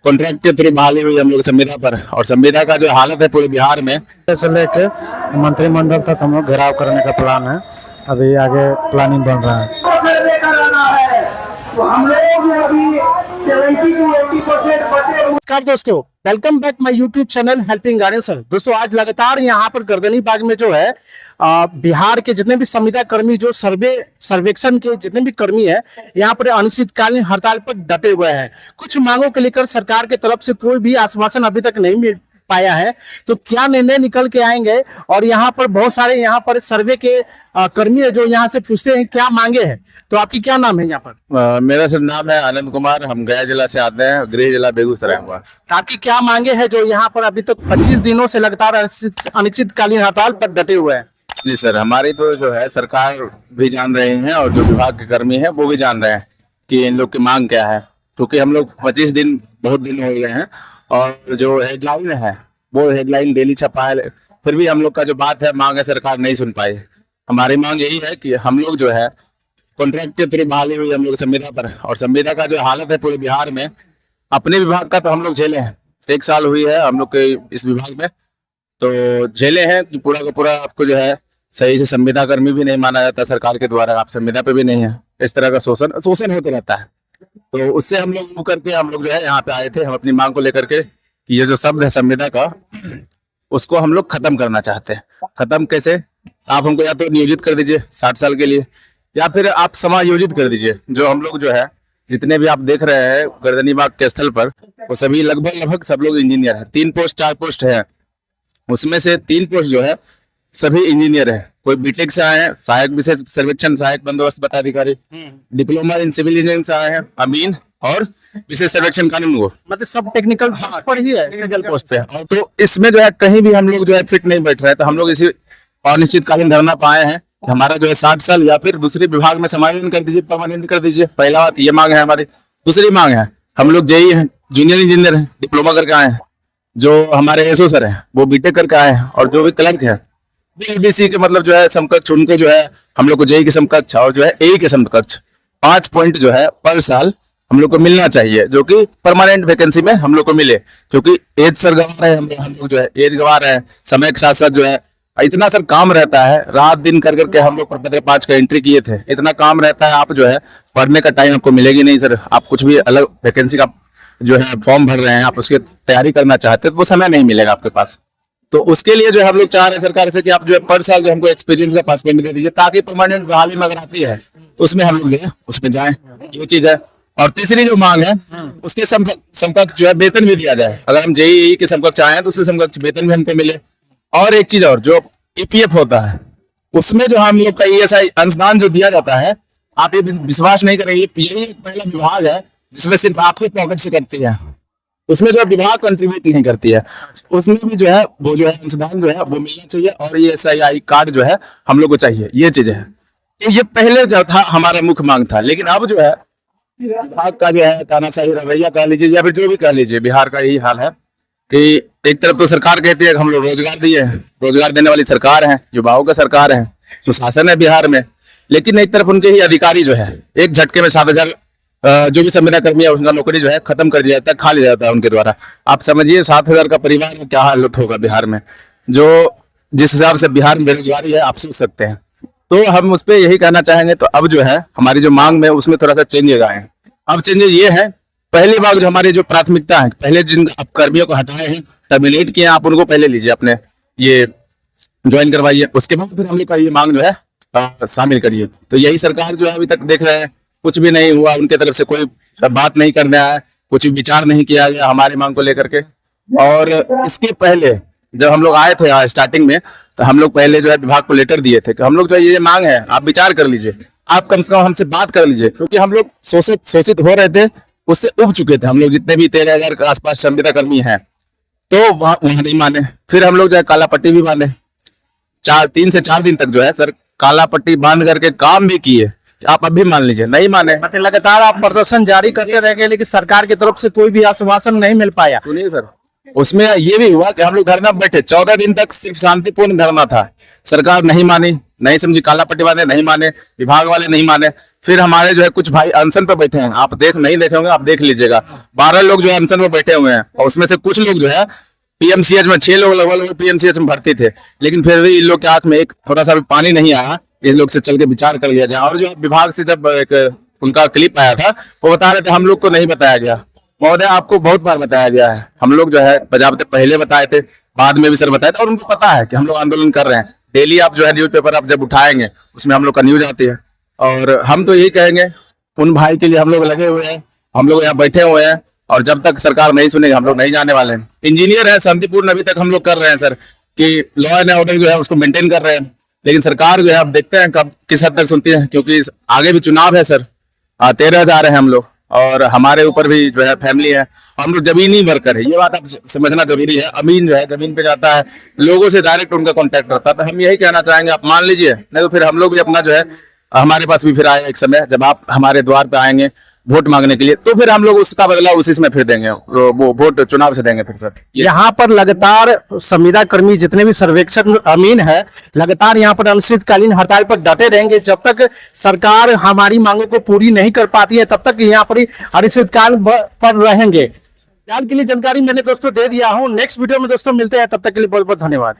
Contract के through बहाली हुई हम लोग संविदा पर, और संविदा का जो हालत है पूरे बिहार में से लेके मंत्रिमंडल तक हम लोग घेराव करने का प्लान है। अभी आगे प्लानिंग बन रहा है। नमस्कार दोस्तों, welcome back my YouTube channel helping garden sir. दोस्तों आज लगातार यहाँ पर गर्दनी बाग में जो है बिहार के जितने भी संविदा कर्मी जो सर्वेक्षण के जितने भी कर्मी है यहाँ पर अनिश्चितकालीन हड़ताल पर डटे हुए हैं। कुछ मांगों को लेकर सरकार की तरफ से कोई भी आश्वासन अभी तक नहीं मिल पाया है, तो क्या निर्णय निकल के आएंगे। और यहाँ पर बहुत सारे यहाँ पर सर्वे के कर्मी है जो यहाँ से पूछते हैं क्या मांगे हैं। तो आपकी क्या नाम है यहाँ पर? मेरा सर नाम है आनंद कुमार, हम गया जिला से आते हैं, गृह जिला बेगूसराय हुआ। तो आपकी क्या मांगे हैं जो यहाँ पर अभी तक 25 दिनों से लगातार अनिश्चितकालीन हड़ताल पर डटे हुए हैं? जी सर, हमारी तो जो है सरकार भी जान रहे हैं और जो विभाग के कर्मी हैं वो भी जान रहे हैं कि इन लोग की मांग क्या है, क्योंकि हम लोग 25 दिन बहुत दिन हो गए हैं और जो हेडलाइन है वो हेडलाइन डेली छपा है, फिर भी हम लोग का जो बात है मांग है सरकार नहीं सुन पाई। हमारी मांग यही है कि हम लोग जो है कॉन्ट्रैक्ट के थ्रू बहाली हुई हम लोग संविदा पर, और संविदा का जो हालत है पूरे बिहार में, अपने विभाग का तो हम लोग झेले हैं, 1 साल हुई है हम लोग के इस विभाग में, तो झेले हैं कि पूरा का पूरा आपको जो है सही से संविदा कर्मी भी नहीं माना जाता सरकार के द्वारा, आप संविदा पे भी नहीं है, इस तरह का शोषण होते रहता है। तो उससे हम लोग मुकर के हम लोग जो है यहाँ पे आए थे, हम अपनी मांग को लेकर के कि ये जो शब्द है संविदा का उसको हम लोग खत्म करना चाहते हैं। खत्म कैसे? आप हमको या तो नियोजित कर दीजिए 60 साल के लिए, या फिर आप समायोजित कर दीजिए। जो हम लोग जो है जितने भी आप देख रहे हैं गर्दनी बाग के स्थल पर, वो सभी लगभग सब लोग इंजीनियर है। 3 पोस्ट 4 पोस्ट है, उसमें से 3 पोस्ट जो है सभी इंजीनियर है। कोई बीटेक से आए हैं, सहायक विशेष सर्वेक्षण सहायक बंदोबस्त पदाधिकारी, डिप्लोमा इन सिविल इंजीनियरिंग से आए हैं अमीन, और विशेष सर्वेक्षण कानून वो, मतलब सब टेक्निकल पोस्ट पर ही है, टेक्निकल पोस्ट पे। और तो इसमें जो है कहीं भी हम लोग जो है फिट नहीं बैठ रहे हैं, तो हम लोग इसी अनिश्चितकालीन धरना पाए हैं कि हमारा जो है 60 साल या फिर दूसरे विभाग में समायोजन कर दीजिए, परमानेंट कर दीजिए। पहला बात ये मांग है हमारी। दूसरी मांग है, हम लोग जेई हैं, जूनियर इंजीनियर हैं, डिप्लोमा करके आए हैं। जो हमारे एसओ सर हैं वो बीटेक करके आए हैं, और जो भी क्लर्क है बीएलडीसी के मतलब जो है समकक्ष, उनको जो है हम लोग को जेई के समकक्ष और जो है ए के समकक्ष 5 पॉइंट जो है पर साल हम लोग को मिलना चाहिए, जो कि परमानेंट वैकेंसी में हम लोग को मिले। क्योंकि एज सर गवा रहे हैं, हम लोग जो है एज गवा रहे हैं, समय के साथ साथ जो है इतना सर काम रहता है, रात दिन कर करके हम लोग प्रपत्र 5 का एंट्री किए थे। इतना काम रहता है, आप जो है पढ़ने का टाइम आपको मिलेगी नहीं सर। आप कुछ भी अलग वैकेंसी का जो है फॉर्म भर रहे हैं, आप उसकी तैयारी करना चाहते हैं तो वो समय नहीं मिलेगा आपके पास। तो उसके लिए जो है हम लोग चाह रहे हैं सरकार से कि आप जो है पर साल जो हमको एक्सपीरियंस का 5 पॉइंट दे दीजिए, ताकि परमानेंट बहाली में अगर आती है तो उसमें हम लोग जो है उसमें जाए। ये चीज है। और तीसरी जो मांग है उसके समकक्ष जो है वेतन भी दिया जाए। अगर हम जेईई के समकक्ष आए हैं तो उसके समकक्ष वेतन भी हमको मिले। और एक चीज और, जो ईपीएफ होता है उसमें जो हम लोग का ईएसआई अंशदान जो दिया जाता है, आप ये विश्वास नहीं करेंगे, यही एक पहला विभाग है जिसमें सिर्फ आपके पॉकेट से करती है, उसमें जो विभाग कंट्रीब्यूट नहीं करती है। उसमें भी जो है वो जो है अंशदान जो है वो मिलना चाहिए, और ईएसआई कार्ड जो है हम लोग को चाहिए। ये चीज है। तो ये पहले जो था हमारा मुख्य मांग था, लेकिन अब जो है विभाग का जो है तानाशाही रवैया कह लीजिए या फिर जो भी कह लीजिए, बिहार का यही हाल है कि एक तरफ तो सरकार कहती है कि हम लोग रोजगार दिए हैं, रोजगार देने वाली सरकार है, युवाओं का सरकार है, सुशासन है बिहार में, लेकिन एक तरफ उनके ही अधिकारी जो है एक झटके में 7,000 जो भी संविदा कर्मी है उसका नौकरी जो है खत्म कर दिया जाता है, खा लिया जाता है उनके द्वारा। आप समझिए 7,000 का परिवार में क्या हालत होगा बिहार में, जो जिस हिसाब से बिहार में बेरोजगारी है आप सोच सकते हैं। तो हम उस पर यही कहना चाहेंगे। तो अब जो है हमारी जो मांग में उसमें थोड़ा सा चेंजेस आए हैं। अब चेंजेस ये है, पहली बार जो हमारी जो प्राथमिकता है, पहले जिन आप कर्मियों को हटाए हैं, टर्मिनेट किए, आप उनको पहले लीजिए, अपने ये ज्वाइन करवाइए, उसके बाद फिर हम लोग का ये मांग जो है शामिल करिए। तो यही सरकार जो है अभी तक देख रहे हैं कुछ भी नहीं हुआ, उनके तरफ से कोई बात नहीं करने आया, कुछ विचार नहीं किया गया हमारी मांग को लेकर के। और इसके पहले जब हम लोग आए थे स्टार्टिंग में, तो हम लोग पहले जो है विभाग को लेटर दिए थे कि हम लोग जो ये मांग है आप विचार कर लीजिए, आप कम से कम हमसे बात कर लीजिए, क्योंकि हम लोग शोषित हो रहे थे, उससे उब चुके थे हम लोग। जितने भी 13,000 के आसपास संविदा कर्मी हैं, तो वहां नहीं माने। फिर हम लोग जो है काला पट्टी भी बांधे, 3 से 4 दिन तक जो है सर काला पट्टी बांध करके काम भी किए। आप अब भी मान लीजिए, नहीं माने। मतलब लगातार आप प्रदर्शन जारी करते रह गए, लेकिन सरकार की तरफ से कोई भी आश्वासन नहीं मिल पाया। सुनिए सर, उसमें ये भी हुआ कि हम लोग धरना पे बैठे 14 दिन तक, सिर्फ शांतिपूर्ण धरना था। सरकार नहीं मानी, नहीं समझी, काला पट्टी वाले नहीं माने, विभाग वाले नहीं माने। फिर हमारे जो है कुछ भाई अनशन पे बैठे हैं, आप नहीं देखे होंगे, आप देख लीजिएगा। 12 लोग जो है अनशन पे बैठे हुए हैं, और उसमें से कुछ लोग जो है पीएमसीएच में 6 लोग लगभग पीएमसीएच में भर्ती थे, लेकिन फिर भी इन लोग के हाथ में एक थोड़ा सा भी पानी नहीं आया। इन लोग से चल के विचार कर लिया जाए। और जो विभाग से जब एक उनका क्लिप आया था, वो बता रहे थे हम लोग को नहीं बताया गया। महोदय, आपको बहुत बार बताया गया है। हम लोग जो है बजाबते पहले बताए थे, बाद में भी सर बताए थे, और उनको पता है कि हम लोग आंदोलन कर रहे हैं। डेली आप जो है न्यूज़पेपर आप जब उठाएंगे, उसमें हम लोग का न्यूज आती है। और हम तो यही कहेंगे, उन भाई के लिए हम लोग लगे हुए हैं, हम लोग यहाँ बैठे हुए हैं, और जब तक सरकार नहीं सुनेगी हम लोग नहीं जाने वाले हैं। इंजीनियर है, शांतिपूर्ण अभी तक हम लोग कर रहे हैं सर, कि लॉ एंड ऑर्डर जो है उसको मेंटेन कर रहे हैं। लेकिन सरकार जो है अब देखते हैं कब किस हद तक सुनती है, क्योंकि आगे भी चुनाव है सर। 13 जा रहे हैं हम लोग, और हमारे ऊपर भी जो है फैमिली है। हम लोग जमीनी वर्कर है, ये बात आप समझना जरूरी है। अमीन जो है जमीन पे जाता है, लोगों से डायरेक्ट उनका कांटेक्ट रहता है। तो हम यही कहना चाहेंगे, आप मान लीजिए, नहीं तो फिर हम लोग भी अपना जो है, हमारे पास भी फिर आए एक समय जब आप हमारे द्वार पे आएंगे वोट मांगने के लिए, तो फिर हम लोग उसका बदला उसी में फिर देंगे, वो वोट चुनाव से देंगे फिर सर। यहाँ पर लगातार संविदा कर्मी जितने भी सर्वेक्षण अमीन है, लगातार यहाँ पर अनिश्चितकालीन हड़ताल पर डटे रहेंगे। जब तक सरकार हमारी मांगों को पूरी नहीं कर पाती है, तब तक यहाँ पर अनिश्चितकाल पर रहेंगे। फिलहाल के लिए जानकारी मैंने दोस्तों दे दिया हूँ। नेक्स्ट वीडियो में दोस्तों मिलते हैं, तब तक के लिए बहुत बहुत धन्यवाद।